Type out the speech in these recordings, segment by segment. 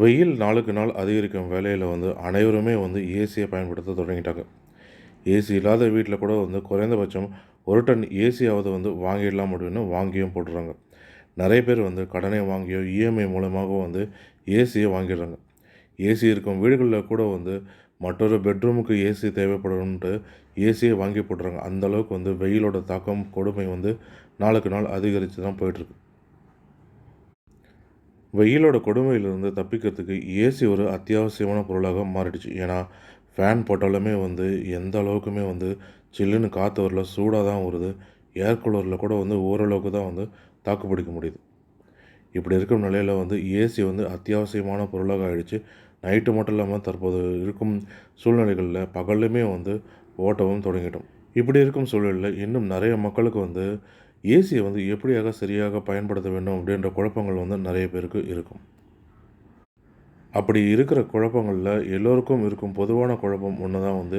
வெயில் நாளுக்கு நாள் அதிகரிக்கும் வேளையில் அனைவருமே ஏசியை பயன்படுத்த தொடங்கிட்டாங்க. ஏசி இல்லாத வீட்டில் கூட குறைந்தபட்சம் 1 டன் ஏசியாவது வாங்கிடலாம் அப்படின்னு வாங்கியும் போட்டுறாங்க. நிறைய பேர் கடனை வாங்கியோ இஎம்ஐ மூலமாகவோ ஏசியை வாங்கிடுறாங்க. ஏசி இருக்கும் வீடுகளில் கூட மற்றொரு பெட்ரூமுக்கு ஏசி தேவைப்படும்ன்ட்டு ஏசியை வாங்கி போட்டுறாங்க. அந்தளவுக்கு வெயிலோட தாக்கம் கொடுமை நாளுக்கு நாள் அதிகரித்து தான் போயிட்டுருக்கு. வெயிலோட கொடுமையிலிருந்து தப்பிக்கிறதுக்கு ஏசி ஒரு அத்தியாவசியமான பொருளாக மாறிடுச்சு. ஏன்னா ஃபேன் போட்டாலுமே எந்த அளவுக்குமே சில்லுன்னு காற்று வரல, சூடாக தான் வருது. ஏர் கூலரில் கூட ஓரளவுக்கு தான் தாக்கு பிடிக்க முடியுது. இப்படி இருக்கும் நிலையில் ஏசி அத்தியாவசியமான பொருளாக ஆகிடுச்சு. நைட்டு மட்டும் இல்லாமல் தற்போது இருக்கும் சூழ்நிலைகளில் பகல்லையுமே ஓட்டவும் தொடங்கிட்டோம். இப்படி இருக்கும் சூழலில் இன்னும் நிறைய மக்களுக்கு ஏசியை எப்படியாக சரியாக பயன்படுத்த வேண்டும் அப்படின்ற குழப்பங்கள் நிறைய பேருக்கு இருக்கும். அப்படி இருக்கிற குழப்பங்களில் எல்லோருக்கும் இருக்கும் பொதுவான குழப்பம் ஒன்று தான்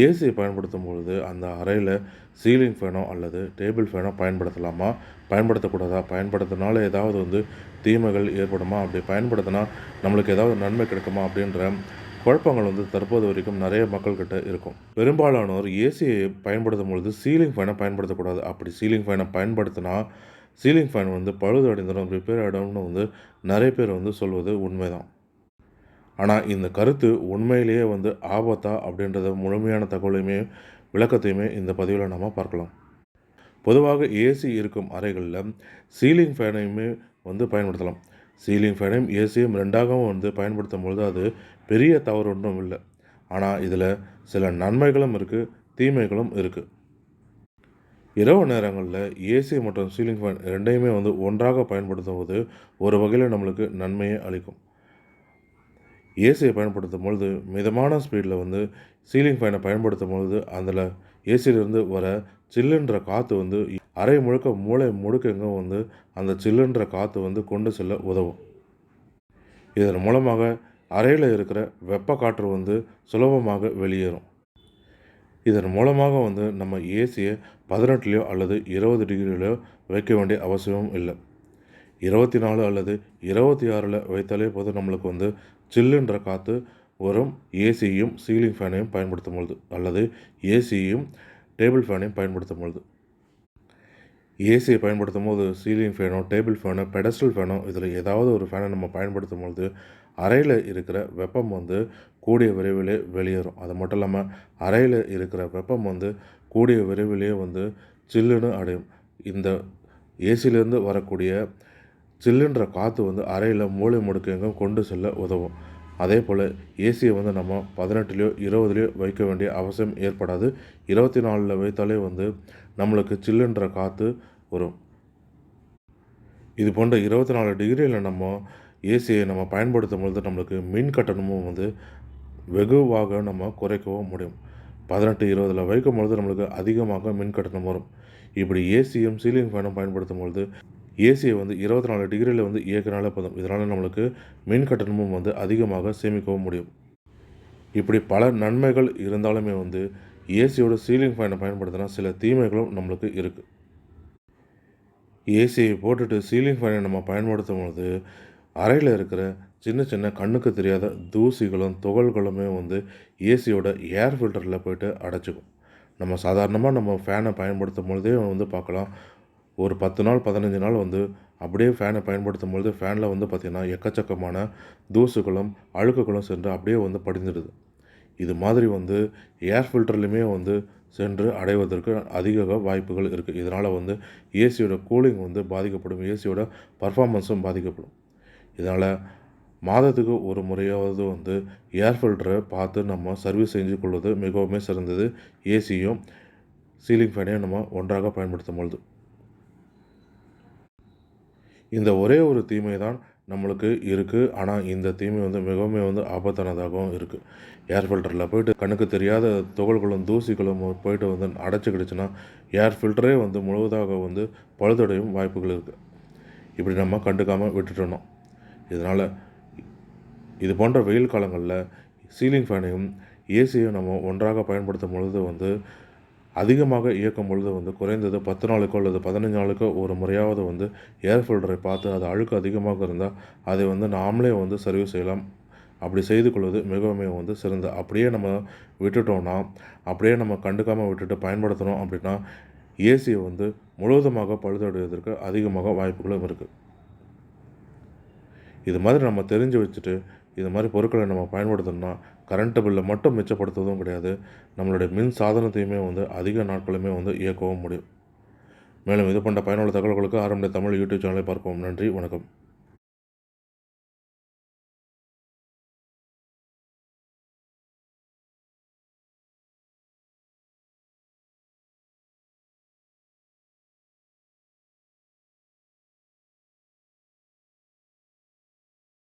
ஏசியை பயன்படுத்தும் பொழுது அந்த அறையில் சீலிங் ஃபேனோ அல்லது டேபிள் ஃபேனோ பயன்படுத்தலாமா, பயன்படுத்தக்கூடாதா, பயன்படுத்தினால ஏதாவது தீமைகள் ஏற்படுமா, அப்படி பயன்படுத்தினா நம்மளுக்கு ஏதாவது நன்மை கிடைக்குமா அப்படின்ற குழப்பங்கள் தற்போது வரைக்கும் நிறைய மக்கள்கிட்ட இருக்கும். பெரும்பாலானோர் ஏசியை பயன்படுத்தும் பொழுது சீலிங் ஃபேனை பயன்படுத்தக்கூடாது. அப்படி சீலிங் ஃபேனை பயன்படுத்தினா சீலிங் ஃபேன் பழுதடைந்துடும், ரிப்பேர் ஆகிடும்னு நிறைய பேர் சொல்வது உண்மைதான். ஆனால் இந்த கருத்து உண்மையிலேயே ஆபத்தா அப்படின்றத முழுமையான தகவலையுமே விளக்கத்தையுமே இந்த பதிவில் நம்ம பார்க்கலாம். பொதுவாக ஏசி இருக்கும் அறைகளில் சீலிங் ஃபேனையுமே பயன்படுத்தலாம். சீலிங் ஃபேனையும் ஏசியும் ரெண்டாகவும் பயன்படுத்தும் பொழுது அது பெரிய தவறு ஒன்றும் இல்லை. ஆனால் இதில் சில நன்மைகளும் இருக்குது, தீமைகளும் இருக்குது. இரவு நேரங்களில் ஏசி மற்றும் சீலிங் ஃபேன் ரெண்டையுமே ஒன்றாக பயன்படுத்தும் போது ஒரு வகையில் நம்மளுக்கு நன்மையை அளிக்கும். ஏசியை பயன்படுத்தும் பொழுது மிதமான ஸ்பீடில் சீலிங் ஃபேனை பயன்படுத்தும் பொழுது அதில் ஏசியிலிருந்து வர சில்லுன்ற காற்று அறை முழுக்க மூளை முழுக்க அந்த சில்லுன்ற காற்று கொண்டு செல்ல உதவும். இதன் மூலமாக அறையில் இருக்கிற வெப்ப காற்று சுலபமாக வெளியேறும். இதன் மூலமாக நம்ம ஏசியை 18லையோ அல்லது 20 டிகிரிலையோ வைக்க வேண்டிய அவசியமும் இல்லை. 24 அல்லது 26ல் வைத்தாலே போதும் நம்மளுக்கு சில்லுன்ற காற்று வரும். ஏசியையும் சீலிங் ஃபேனையும் பயன்படுத்தும் பொழுது அல்லது ஏசியையும் டேபிள் ஃபேனையும் பயன்படுத்தும் பொழுது. ஏசியை பயன்படுத்தும் போது சீலிங் ஃபேனோ, டேபிள் ஃபேனோ, பெடஸ்டல் ஃபேனோ இதில் ஏதாவது ஒரு ஃபேனை நம்ம பயன்படுத்தும் பொழுது அறையில் இருக்கிற வெப்பம் கூடிய விரைவிலே வெளியேறும். அது மட்டும் இல்லாமல் அறையில் இருக்கிற வெப்பம் கூடிய விரைவிலே சில்லுன்னு அடையும். இந்த ஏசியிலேருந்து வரக்கூடிய சில்லுன்ற காற்று அறையில் மூளை முடுக்கெங்கும் கொண்டு செல்ல உதவும். அதே போல் ஏசியை நம்ம 18லையோ 20லையோ வைக்க வேண்டிய அவசியம் ஏற்படாது. 24ல் வைத்தாலே நம்மளுக்கு சில்லுன்ற காற்று வரும். இது போன்ற 24 டிகிரியில் நம்ம ஏசியை நம்ம பயன்படுத்தும் பொழுது நம்மளுக்கு மின் கட்டணமும் வெகுவாக நம்ம குறைக்கவும் முடியும். 18, 20ல் வைக்கும் பொழுது நம்மளுக்கு அதிகமாக மின் கட்டணம் வரும். இப்படி ஏசியும் சீலிங் ஃபேனும் பயன்படுத்தும் பொழுது ஏசியை 24 டிகிரியில் இயக்கினாலே போதும். இதனால் நம்மளுக்கு மின் கட்டணமும் அதிகமாக சேமிக்கவும் முடியும். இப்படி பல நன்மைகள் இருந்தாலுமே ஏசியோட சீலிங் ஃபேனை பயன்படுத்தினா சில தீமைகளும் நம்மளுக்கு இருக்குது. ஏசியை போட்டுட்டு சீலிங் ஃபேனை நம்ம பயன்படுத்தும் பொழுது அறையில் இருக்கிற சின்ன சின்ன கண்ணுக்கு தெரியாத தூசிகளும் துகள்களுமே ஏசியோட ஏர் ஃபில்டரில் போய்ட்டு அடைச்சிக்கும். நம்ம சாதாரணமாக நம்ம ஃபேனை பயன்படுத்தும் பொழுதே பார்க்கலாம். ஒரு 10 நாள் 15 நாள் அப்படியே ஃபேனை பயன்படுத்தும் பொழுது ஃபேனில் பார்த்திங்கன்னா எக்கச்சக்கமான தூசுகளும் அழுக்குகளும் சென்று அப்படியே படிந்துடுது. இது மாதிரி ஏர் ஃபில்டர்லையுமே சென்று அடைவதற்கு அதிக வாய்ப்புகள் இருக்குது. இதனால் ஏசியோட கூலிங் பாதிக்கப்படும், ஏசியோட பர்ஃபார்மன்ஸும் பாதிக்கப்படும். இதனால் மாதத்துக்கு ஒரு முறையாவது ஏர் ஃபில்டரை பார்த்து நம்ம சர்வீஸ் செஞ்சு கொள்வது மிகவுமே சிறந்தது. ஏசியும் சீலிங் ஃபேனையும் நம்ம ஒன்றாக பயன்படுத்தும் பொழுது. இந்த ஒரே ஒரு தீமை தான் நம்மளுக்கு இருக்குது. ஆனால் இந்த தீமை மிகவுமே ஆபத்தானதாகவும் இருக்குது. ஏர் ஃபில்டரில் போய்ட்டு கண்ணுக்கு தெரியாத துகள்களும் தூசிகளும் போய்ட்டு அடைச்சிக்கிடுச்சுன்னா ஏர் ஃபில்டரே முழுவதாக பழுதடையும் வாய்ப்புகள் இருக்குது. இப்படி நம்ம கண்டுக்காமல் விட்டுட்டோம். இதனால் இது போன்ற வெயில் காலங்களில் சீலிங் ஃபேனையும் ஏசியையும் நம்ம ஒன்றாக பயன்படுத்தும் பொழுது அதிகமாக இயக்கும் பொழுது வந்து குறைந்தது 10 நாளுக்கோ அல்லது 15 நாளுக்கோ ஒரு முறையாவது வந்து ஏர் ஃபில்டரை பார்த்து அது அழுக்கு அதிகமாக இருந்தால் அதை வந்து நாமளே வந்து சர்வீஸ் செய்யலாம். அப்படி செய்து கொள்வது மிகவுமே வந்து சிறந்த. அப்படியே நம்ம விட்டுட்டோம்னா, அப்படியே நம்ம கண்டுக்காம விட்டுட்டு பயன்படுத்துனோம் அப்படின்னா, ஏசிய வந்து முழுவதுமாக பழுதடைவதற்கு அதிகமாக வாய்ப்புகளும் இருக்கு. இது மாதிரி நம்ம தெரிஞ்சு வச்சுட்டு, இது மாதிரி பொருட்கள நம்ம பயன்படுத்தணும்னா, கரண்ட் பில்ல மட்டும் மிச்சப்படுத்துவதும் கிடையாது. நம்மளுடைய மின் சாதனத்தையுமே வந்து அதிக நாட்களுமே வந்து இயக்கவும் முடியும். மேலும் இது போன்ற பயனுள்ள தகவல்களுக்கு ஆரம்ப தமிழ் யூடியூப் சேனலை பார்க்கவும். நன்றி, வணக்கம்.